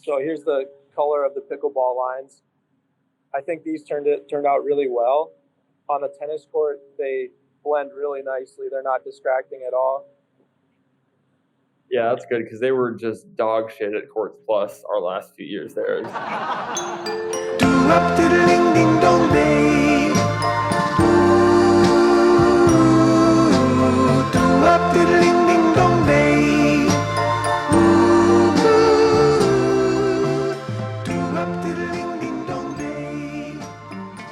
So here's the color of the pickleball lines. I think these turned out really well. On the tennis court, they blend really nicely. They're not distracting at all. Yeah, that's good because they were just dog shit at Courts Plus our last few years there.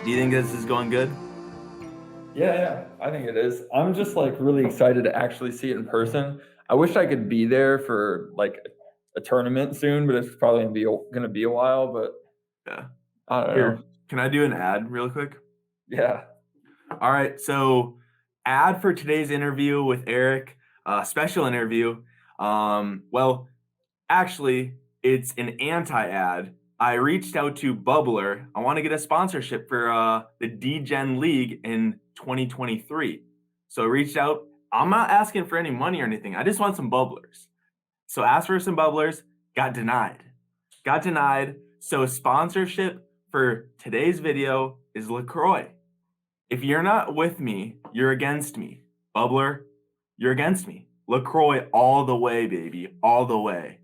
Do you think this is going good? Yeah, I think it is. I'm just like really excited to actually see it in person. I wish I could be there for like a tournament soon, but it's probably gonna be a while. But yeah, I don't know. Can I do an ad real quick? Yeah. All right. So, ad for today's interview with Erik. Special interview. Well, actually, it's an anti-ad. I reached out to Bubbler. I want to get a sponsorship for the D-Gen League in 2023. So I reached out. I'm not asking for any money or anything. I just want some bubblers. So asked for some bubblers, got denied. So sponsorship for today's video is LaCroix. If you're not with me, you're against me. Bubbler, you're against me. LaCroix all the way, baby, all the way.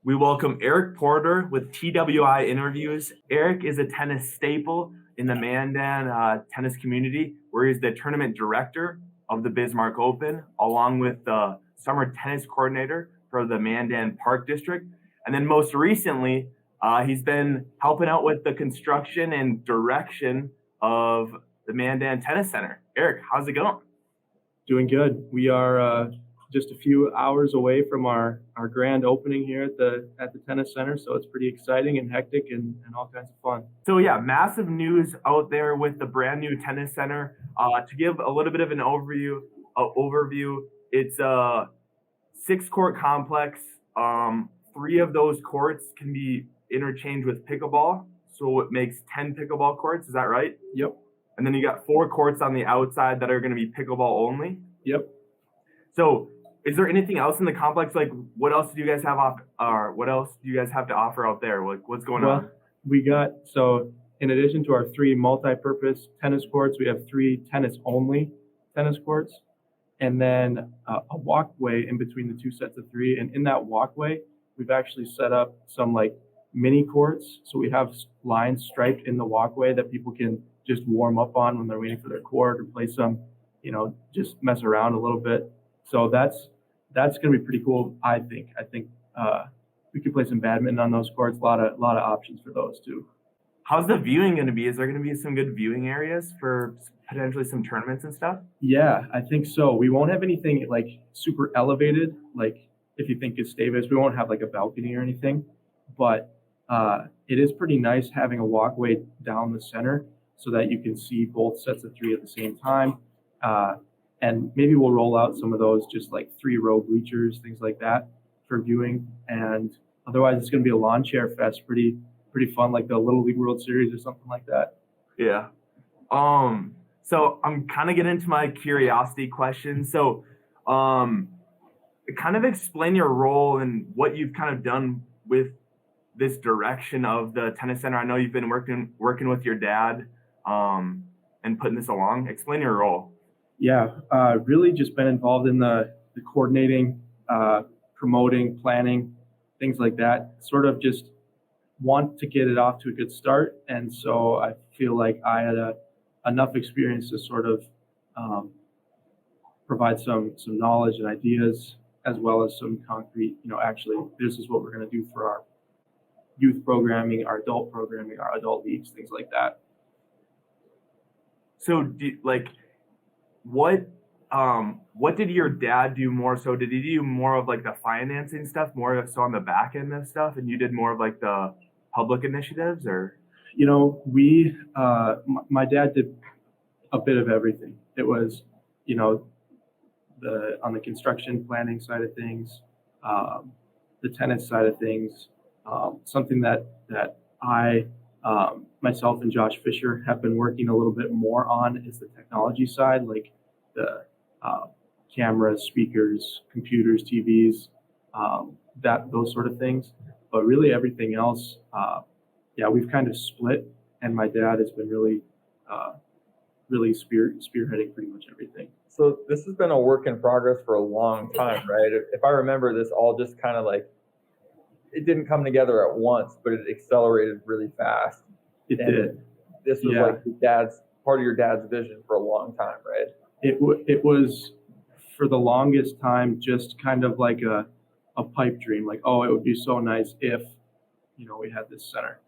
We welcome Erik Porter with TWI Interviews. Erik is a tennis staple in the Mandan tennis community, where he's the tournament director of the Bismarck Open, along with the summer tennis coordinator for the Mandan Park District. And then most recently, he's been helping out with the construction and direction of the Mandan Tennis Center. Erik, how's it going? Doing good. We are just a few hours away from our grand opening here at the tennis center, so it's pretty exciting and hectic and all kinds of fun. So yeah, massive news out there with the brand new tennis center. To give a little bit of an overview, it's a 6-court complex. 3 of those courts can be interchanged with pickleball, so it makes 10 pickleball courts. Is that right? Yep. And then you got 4 courts on the outside that are going to be pickleball only. Yep. So, is there anything else in the complex? Like, what else do you guys have to offer out there? Like, what's going on? So in addition to our 3 multi-purpose tennis courts, we have 3 tennis-only tennis courts, and then a walkway in between the 2 sets of 3. And in that walkway, we've actually set up some like mini courts. So we have lines striped in the walkway that people can just warm up on when they're waiting for their court, or play some, just mess around a little bit. So that's going to be pretty cool. I think we could play some badminton on those courts. A lot of options for those too. How's the viewing going to be? Is there going to be some good viewing areas for potentially some tournaments and stuff? Yeah, I think so. We won't have anything like super elevated. Like if you think Gustavus, we won't have like a balcony or anything, but it is pretty nice having a walkway down the center so that you can see both sets of 3 at the same time. And maybe we'll roll out some of those, just like 3-row bleachers, things like that for viewing. And otherwise, it's going to be a lawn chair fest, pretty fun, like the Little League World Series or something like that. Yeah. So I'm kind of getting into my curiosity question. So, kind of explain your role and what you've kind of done with this direction of the tennis center. I know you've been working with your dad, and putting this along. Explain your role. Yeah, really just been involved in the coordinating, promoting, planning, things like that. Sort of just want to get it off to a good start. And so I feel like I had enough experience to sort of provide some knowledge and ideas, as well as some concrete, actually, this is what we're going to do for our youth programming, our adult programming, our adult leagues, things like that. So, what did your dad do more so? Did he do more of like the financing stuff, more of so on the back end of stuff, and you did more of like the public initiatives, or? My dad did a bit of everything. It was, on the construction planning side of things, the tennis side of things. Something that I, myself and Josh Fisher have been working a little bit more on is the technology side, like the cameras, speakers, computers, TVs, those sort of things. but really everything else, yeah, we've kind of split, and my dad has been really, really spearheading pretty much everything. So this has been a work in progress for a long time, right? If I remember, this all just kind of like, it didn't come together at once, but it accelerated really fast. It did. This was like your part of your dad's vision for a long time, right? It was for the longest time just kind of like a pipe dream, like, oh, it would be so nice if, we had this center.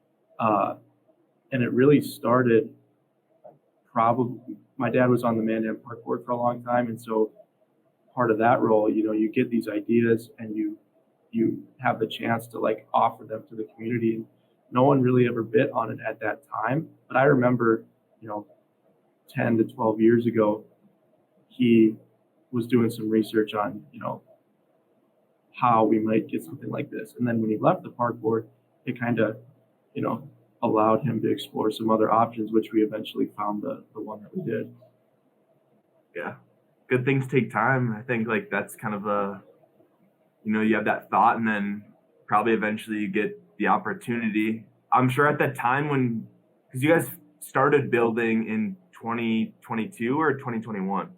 And it really started probably, my dad was on the Mandan Park board for a long time, and so part of that role, you get these ideas and you have the chance to like offer them to the community. And no one really ever bit on it at that time. But I remember, 10 to 12 years ago, he was doing some research on, how we might get something like this. And then when he left the park board, it kind of, allowed him to explore some other options, which we eventually found the one that we did. Yeah. Good things take time. I think like that's kind of you have that thought and then probably eventually you get the opportunity. I'm sure at that time because you guys started building in 2022 or 2021?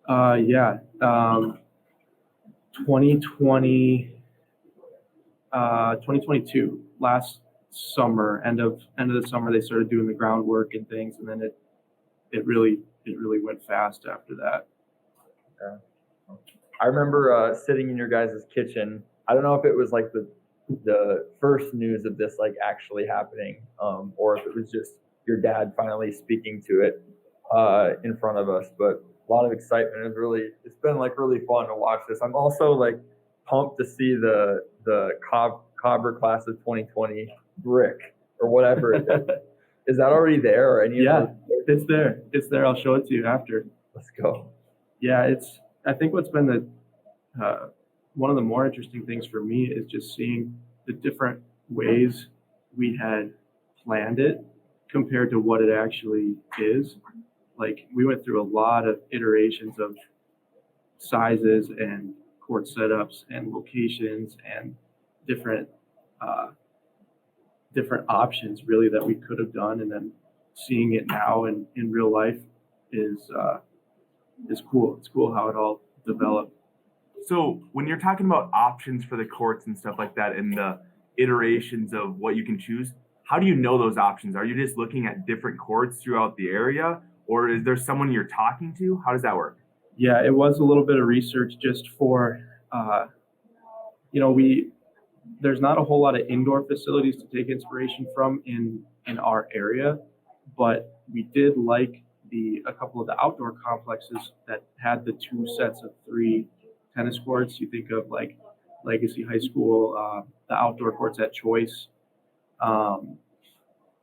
2022, last summer, end of the summer, they started doing the groundwork and things, and then it really went fast after that. Yeah. I remember sitting in your guys' kitchen. I don't know if it was like the first news of this like actually happening, or if it was just your dad finally speaking to it in front of us. But a lot of excitement. It's been like really fun to watch this. I'm also like pumped to see the Cobber class of 2020 brick or whatever it is. Is that already there or any? Yeah, it's there. It's there. I'll show it to you after. Let's go. Yeah, I think what's been one of the more interesting things for me is just seeing the different ways we had planned it compared to what it actually is. Like, we went through a lot of iterations of sizes and court setups and locations and different options really that we could have done, and then seeing it now in real life is cool. It's cool how it all developed. So when you're talking about options for the courts and stuff like that and the iterations of what you can choose, how do you know those options? Are you just looking at different courts throughout the area, or is there someone you're talking to? How does that work? Yeah, it was a little bit of research just for, there's not a whole lot of indoor facilities to take inspiration from in our area, but we did like a couple of the outdoor complexes that had the 2 sets of 3 tennis courts. You think of like Legacy High School, the outdoor courts at Choice,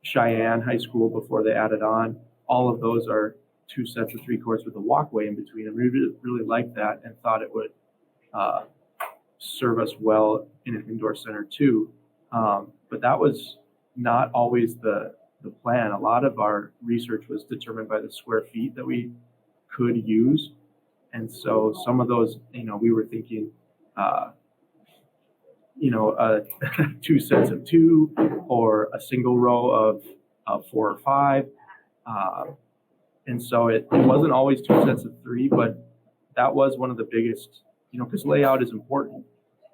Cheyenne High School before they added on. All of those are 2 sets of 3 courts with a walkway in between, and we really liked that and thought it would serve us well in an indoor center too. But that was not always the plan. A lot of our research was determined by the square feet that we could use. And so some of those, we were thinking, 2 sets of 2 or a single row of 4 or 5. And so it wasn't always 2 sets of 3, but that was one of the biggest, because layout is important.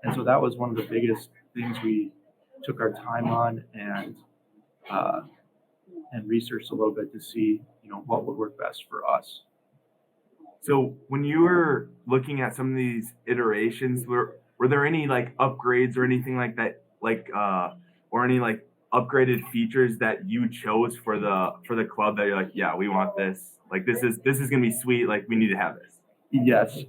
And so that was one of the biggest things we took our time on and researched a little bit to see, what would work best for us. So when you were looking at some of these iterations, were there any like upgrades or anything like that, or any like upgraded features that you chose for the club that you're like, yeah, we want this. Like this is gonna be sweet. Like we need to have this. Yes.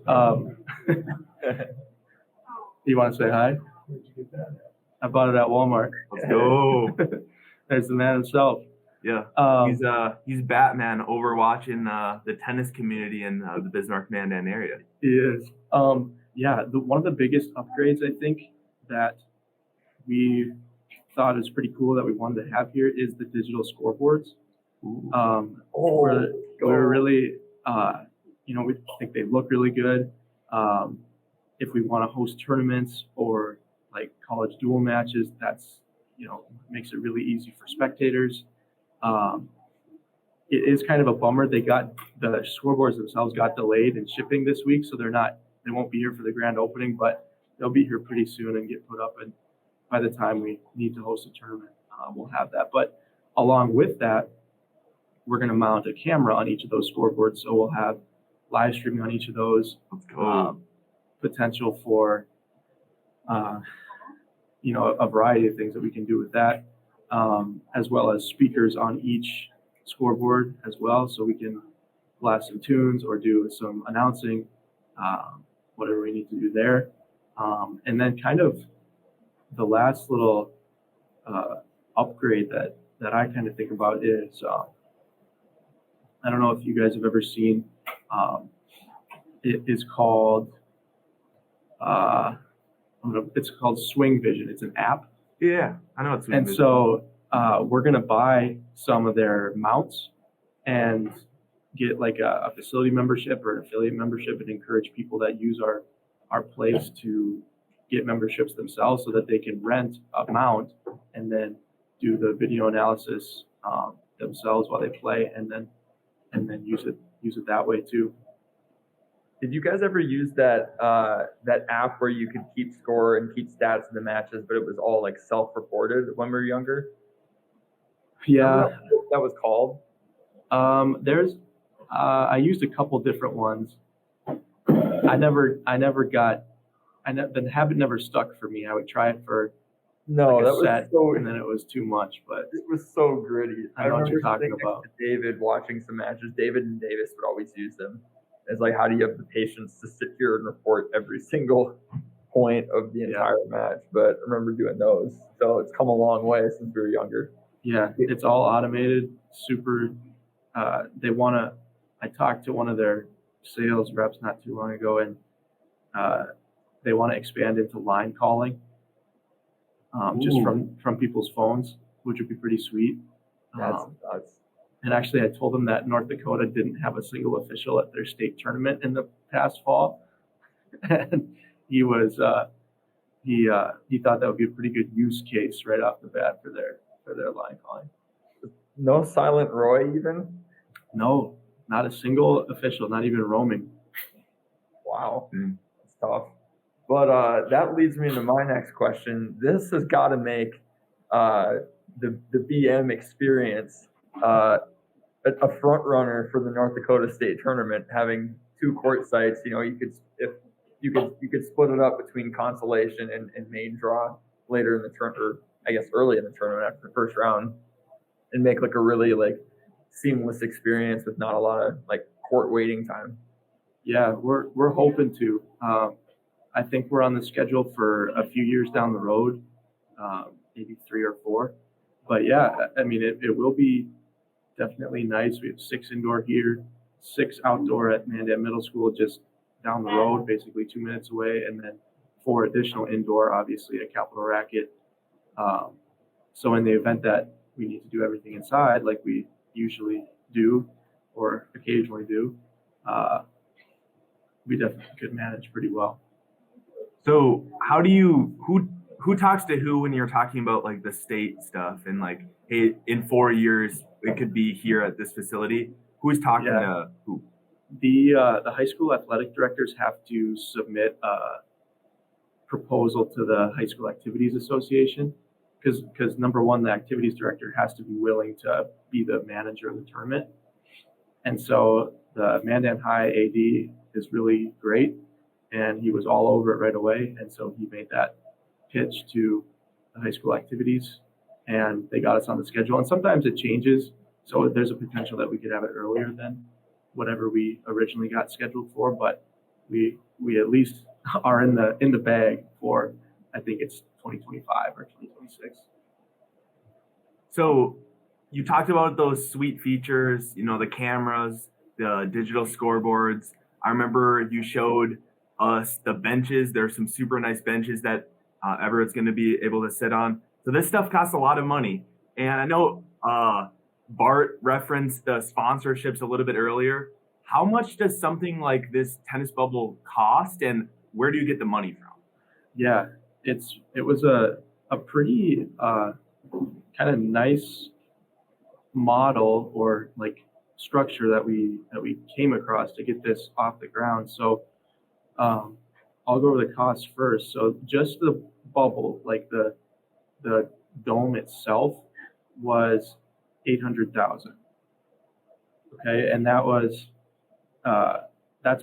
You want to say hi? Where'd you get that? I bought it at Walmart. Let's go. There's the man himself. Yeah. He's Batman overwatching the tennis community in the Bismarck Mandan area. He is. One of the biggest upgrades I think that we thought is pretty cool that we wanted to have here is the digital scoreboards. We're really, we think they look really good. If we want to host tournaments or like college dual matches. That's, makes it really easy for spectators. It is kind of a bummer. The scoreboards themselves got delayed in shipping this week, so they won't be here for the grand opening, but they'll be here pretty soon and get put up. And by the time we need to host a tournament, we'll have that. But along with that, we're going to mount a camera on each of those scoreboards, so we'll have live streaming on each of those. Potential for a variety of things that we can do with that, as well as speakers on each scoreboard as well, so we can blast some tunes or do some announcing, whatever we need to do there. And then kind of the last little upgrade that I kind of think about is, I don't know if you guys have ever seen, it is called, it's called Swing Vision. It's an app. Yeah, I know it's. And so we're going to buy some of their mounts and get like a facility membership or an affiliate membership, and encourage people that use our place to get memberships themselves, so that they can rent a mount and then do the video analysis themselves while they play, and then use it that way too. Did you guys ever use that app where you could keep score and keep stats of the matches, but it was all like self-reported when we were younger? Yeah, what that was called. I used a couple different ones. The habit never stuck for me. I would try it for No, like that a was set, so. and then it was too much. But It was so gritty. I know what you're remember talking sitting next about. to David watching some matches. David and Davis would always use them. It's like, how do you have the patience to sit here and report every single point of the entire match? But I remember doing those. So it's come a long way since we were younger. Yeah, it's all automated. Super. I talked to one of their sales reps not too long ago, and they want to expand into line calling, just from people's phones, which would be pretty sweet. That's nuts. And actually, I told them that North Dakota didn't have a single official at their state tournament in the past fall, and he thought that would be a pretty good use case right off the bat for their line calling. No silent Roy even? No, not a single official, not even roaming. Wow, that's tough. But that leads me into my next question. This has got to make the BM experience a front runner for the North Dakota State Tournament, having two court sites. You could split it up between consolation and main draw later in the tournament, or I guess early in the tournament after the first round, and make like a really like seamless experience with not a lot of like court waiting time. Yeah, we're hoping to. I think we're on the schedule for a few years down the road, maybe 3 or 4. But yeah, I mean, it will be definitely nice. We have 6 indoor here, 6 outdoor at Mandan Middle School, just down the road, basically 2 minutes away, and then 4 additional indoor, obviously at Capital Racket. So in the event that we need to do everything inside, like we usually do or occasionally do, we definitely could manage pretty well. So who talks to who when you're talking about like the state stuff and like, hey, in 4 years it could be here at this facility? Who's talking to who? The high school athletic directors have to submit a proposal to the High School Activities Association, because number one, the activities director has to be willing to be the manager of the tournament. And so the Mandan High AD is really great, and he was all over it right away. And so he made that pitch to the high school activities, and they got us on the schedule. And sometimes it changes, so there's a potential that we could have it earlier than whatever we originally got scheduled for. But we at least are in the bag for, I think it's 2025 or 2026. So you talked about those sweet features, the cameras, the digital scoreboards. I remember you showed us the benches. There's some super nice benches that Everett's going to be able to sit on. So this stuff costs a lot of money. And I know Bart referenced the sponsorships a little bit earlier. How much does something like this tennis bubble cost, and where do you get the money from? Yeah, it was a pretty kind of nice model or like structure that we came across to get this off the ground. So I'll go over the costs first. So just the bubble, like the dome itself, was 800,000. Okay, and that was that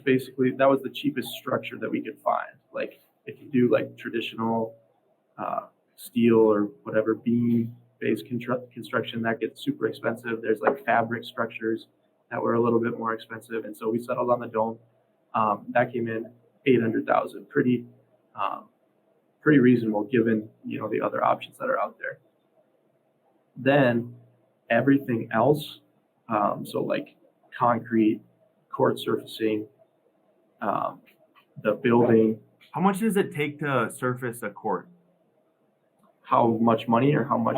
was the cheapest structure that we could find. Like if you do like traditional steel or whatever beam-based construction, that gets super expensive. There's like fabric structures that were a little bit more expensive, and so we settled on the dome. That came in 800,000, pretty reasonable given the other options that are out there. Then everything else, so like concrete, court surfacing, the building. How much does it take to surface a court? How much money or how much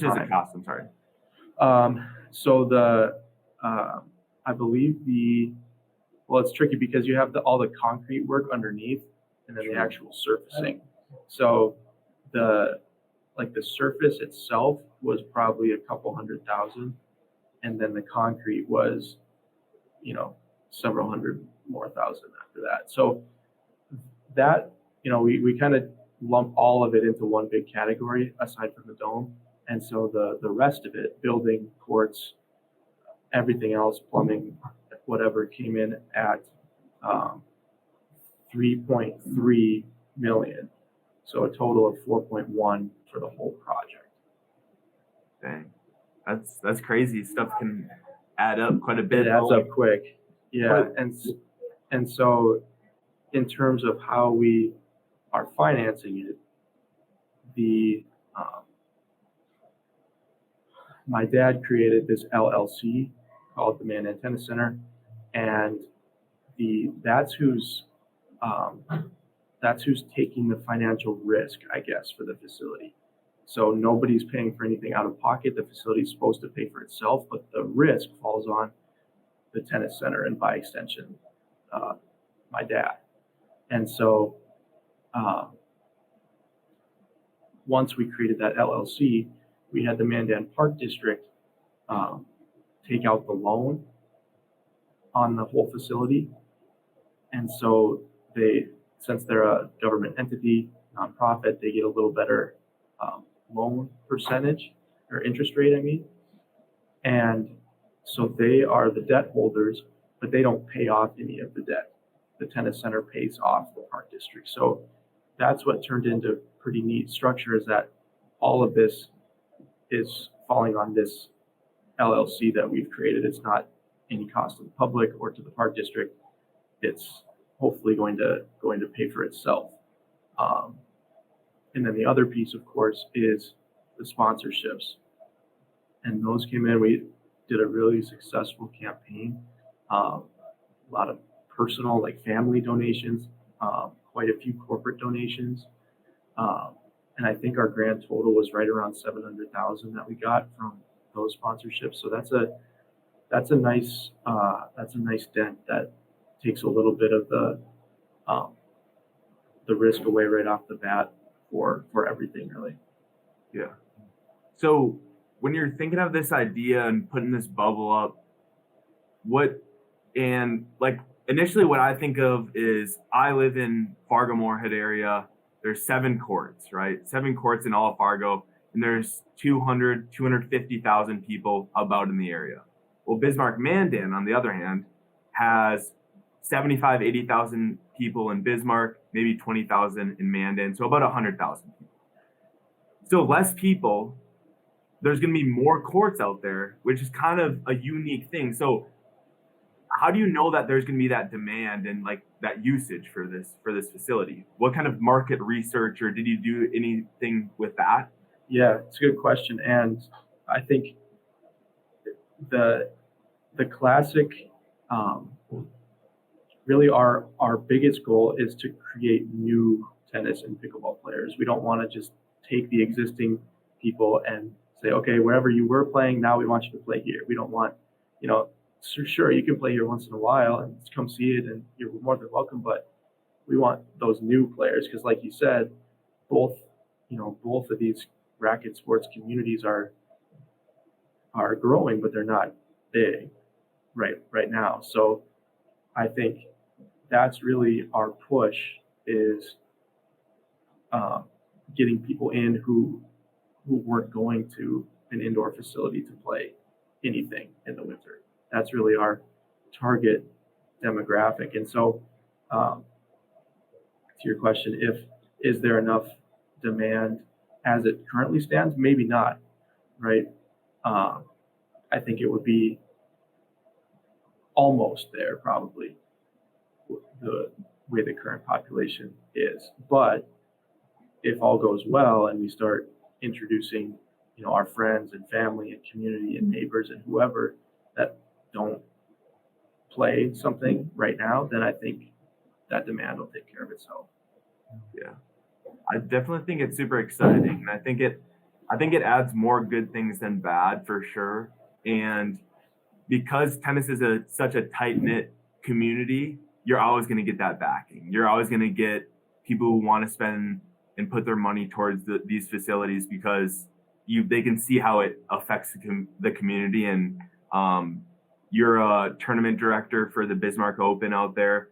does it cost? I'm sorry. So I believe it's tricky because you have all the concrete work underneath and then the actual surfacing. So the surface itself was probably a couple $100,000, and then the concrete was, several hundred more thousand after that. So that, we kind of lump all of it into one big category aside from the dome. And so the rest of it, building, courts, everything else, plumbing, whatever, came in at 3.3 million. So a total of 4.1 for the whole project. Dang, that's crazy. Stuff can add up quite a bit. It adds up quick. Yeah, and so in terms of how we are financing it, my dad created this LLC called the Mandan Tennis Center, and that's who's taking the financial risk, I guess, for the facility. So nobody's paying for anything out of pocket. The facility is supposed to pay for itself, but the risk falls on the tennis center and by extension, my dad. And so once we created that LLC, we had the Mandan Park District take out the on the whole facility. And so since they're a government entity, nonprofit, they get a little better loan percentage or interest rate, I mean. And so they are the debt holders, but they don't pay off any of the debt. The tennis center pays off the park district. So that's what turned into a pretty neat structure, is that all of this is falling on this LLC that we've created. It's not any cost to the public or to the park district. It's hopefully going to pay for itself. And then the other piece, of course, is the sponsorships. And those came in. We did a really successful campaign. A lot of personal, like family donations, quite a few corporate donations. And I think our grand total was right around 700,000 that we got from those sponsorships. So that's a nice dent that takes a little bit of the risk away right off the bat for everything, really. Yeah. So when you're thinking of this idea and putting this bubble up, initially what I think of is, I live in Fargo Moorhead area. There's 7 courts, right? 7 courts in all of Fargo, and there's 250,000 people about in the area. Well, Bismarck Mandan, on the other hand, has 80,000 people in Bismarck, maybe 20,000 in Mandan, so about 100,000 people. So less people, there's going to be more courts out there, which is kind of a unique thing. So how do you know that there's going to be that demand and like that usage for this facility? What kind of market research, or did you do anything with that? Yeah, it's a good question. And I think the classic, really our biggest goal is to create new tennis and pickleball players. We don't want to just take the existing people and say, okay, wherever you were playing, now we want you to play here. We don't want, sure, you can play here once in a while and come see it and you're more than welcome, but we want those new players, because like you said, both, both of these racket sports communities are growing, but they're not big right now. So I think that's really our push is getting people in who weren't going to an indoor facility to play anything in the winter. That's really our target demographic. And so, to your question, is there enough demand as it currently stands? Maybe not, right? I think it would be almost there, probably, the way the current population is. But if all goes well and we start introducing, our friends and family and community and neighbors and whoever that don't play something right now, then I think that demand will take care of itself. Yeah, I definitely think it's super exciting, and I think it adds more good things than bad for sure. And because tennis is such a tight knit community, you're always going to get that backing. You're always going to get people who want to spend and put their money towards these facilities because they can see how it affects the community. And you're a tournament director for the Bismarck Open out there.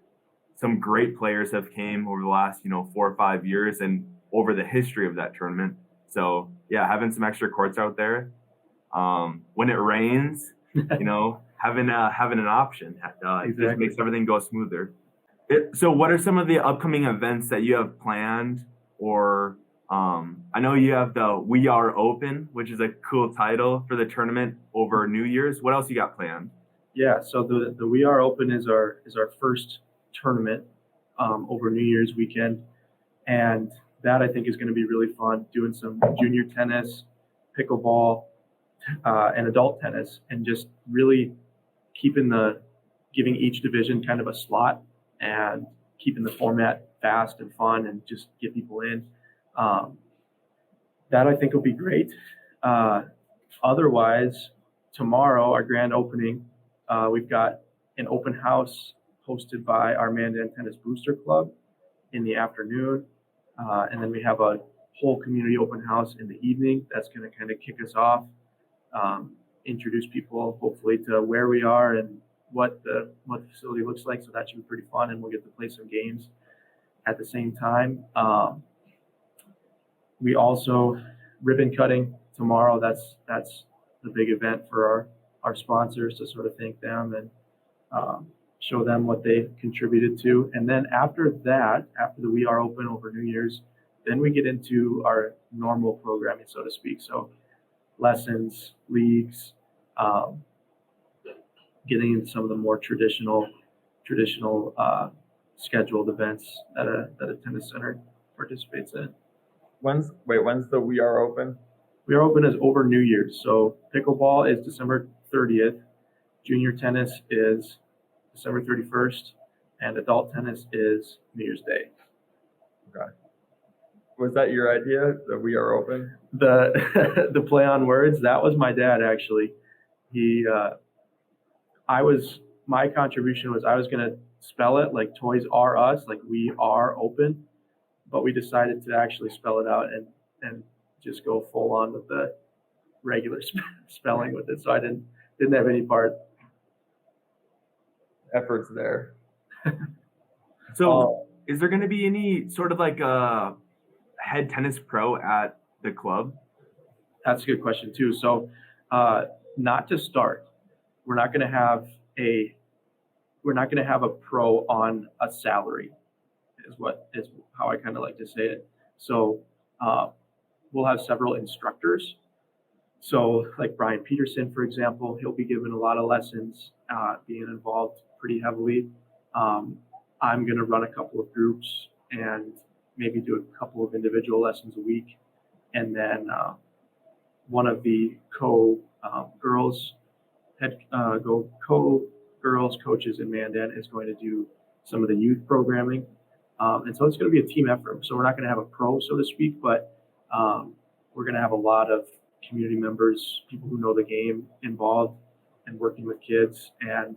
Some great players have came over the last 4 or 5 years and over the history of that tournament. So yeah, having some extra courts out there when it rains, having an option Exactly. just makes everything go smoother. So what are some of the upcoming events that you have planned? Or I know you have the We Are Open, which is a cool title for the tournament over New Year's. What else you got planned? Yeah, so the We Are Open is our first tournament over New Year's weekend, and that I think is going to be really fun. Doing some junior tennis, pickleball, and adult tennis, and just really giving each division kind of a slot and keeping the format fast and fun and just get people in. That I think will be great. Otherwise, tomorrow, our grand opening, we've got an open house hosted by our Mandan Tennis Booster Club in the afternoon. And then we have a whole community open house in the evening. That's going to kind of kick us off, introduce people hopefully to where we are and what the facility looks like. So that should be pretty fun, and we'll get to play some games at the same time. We also ribbon cutting tomorrow. That's the big event for our sponsors, to sort of thank them and show them what they contributed to. And then after that, after the We Are Open over New Year's, then we get into our normal programming, so to speak. So lessons, leagues, getting into some of the more traditional scheduled events that a tennis center participates in. When's the We Are Open? We Are Open is over New Year's. So pickleball is December 30th. Junior tennis is December 31st. And adult tennis is New Year's Day. Okay. Was that your idea, the We Are Open? The play on words, that was my dad, actually. My contribution was I was going to spell it like Toys R Us, like We Are Open, but we decided to actually spell it out and just go full on with the regular spelling with it. So I didn't have any part. Efforts there. So is there going to be any sort of like a head tennis pro at the club? That's a good question too. So not to start, we're not going to have a pro on a salary is how I kind of like to say it. So we'll have several instructors. So like Brian Peterson, for example, he'll be given a lot of lessons, being involved pretty heavily. I'm going to run a couple of groups and maybe do a couple of individual lessons a week. And then one of the co-girls coaches in Mandan is going to do some of the youth programming. And so it's going to be a team effort. So we're not going to have a pro, so to speak, but we're going to have a lot of community members, people who know the game involved and working with kids. And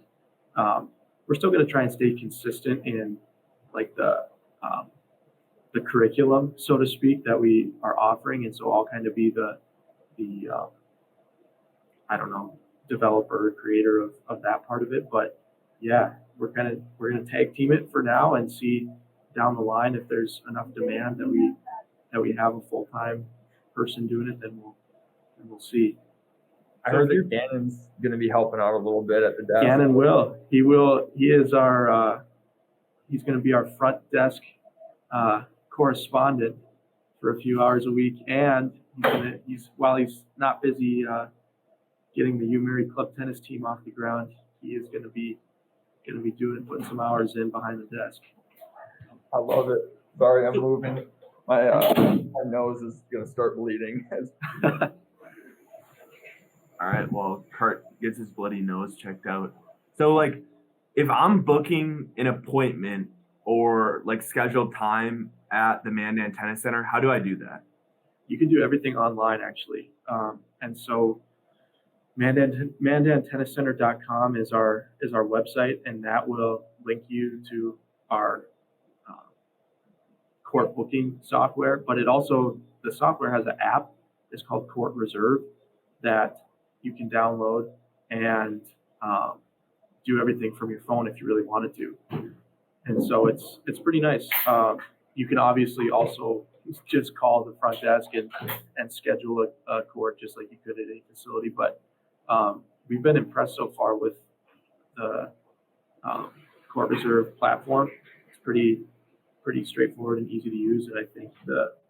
we're still going to try and stay consistent in like the the curriculum, so to speak, that we are offering. And so I'll kind of be the I don't know, developer, creator of that part of it. But yeah, we're gonna tag team it for now and see down the line if there's enough demand that we have a full-time person doing it, then we'll see. I heard that Gannon's going to be helping out a little bit at the desk. Gannon will. He will. He is our. He's going to be our front desk correspondent for a few hours a week, and while he's not busy getting the UMary Club tennis team off the ground, he is going to be putting some hours in behind the desk. I love it. Sorry, I'm moving. My nose is going to start bleeding. All right, well, Kurt gets his bloody nose checked out. So, like, if I'm booking an appointment or, like, scheduled time at the Mandan Tennis Center, how do I do that? You can do everything online, actually. And so Mandan Tennis Center-An is our website, and that will link you to our court booking software. But the software has an app. It's called Court Reserve that you can download and do everything from your phone if you really wanted to. And so it's pretty nice. You can obviously also just call the front desk and schedule a court just like you could at any facility. But we've been impressed so far with the Court Reserve platform. It's pretty straightforward and easy to use, and I think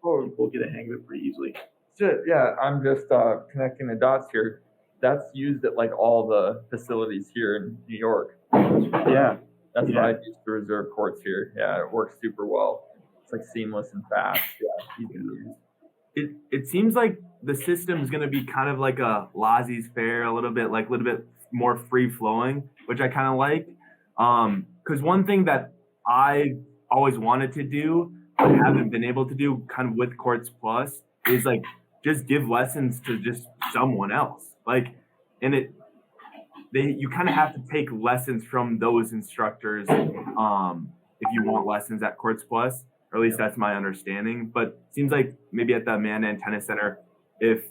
we'll get a hang of it pretty easily. Yeah, I'm just connecting the dots here. That's used at like all the facilities here in New York. Yeah. That's what I use to reserve courts here. Yeah, it works super well. It's like seamless and fast. Yeah, easy to use. It seems like the system is going to be kind of like a Lassie's Fair, a little bit more free flowing, which I kind of like. Because one thing that I always wanted to do but haven't been able to do kind of with Courts Plus is like just give lessons to just someone else. Like, and you kind of have to take lessons from those instructors if you want lessons at Courts Plus, or at least that's my understanding. But it seems like maybe at the Mandan Tennis Center, if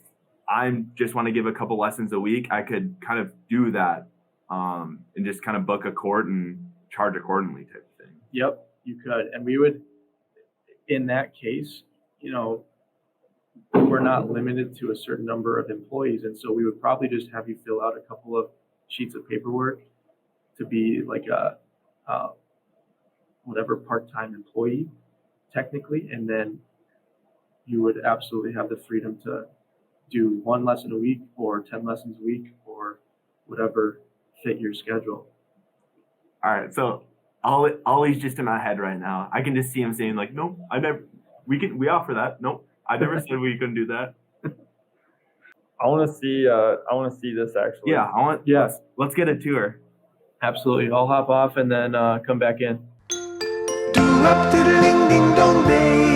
I just want to give a couple lessons a week, I could kind of do that and just kind of book a court and charge accordingly type of thing. Yep, you could. And we would, in that case, we're not limited to a certain number of employees. And so we would probably just have you fill out a couple of sheets of paperwork to be like a whatever part-time employee technically. And then you would absolutely have the freedom to do 1 lesson a week or 10 lessons a week or whatever fit your schedule. All right. So Ollie's just in my head right now. I can just see him saying like, nope, we offer that. Nope. I never said we couldn't do that. I want to see this actually. Yeah, let's get a tour. Absolutely. I'll hop off and then come back in. Do up to the ding ding dong, baby.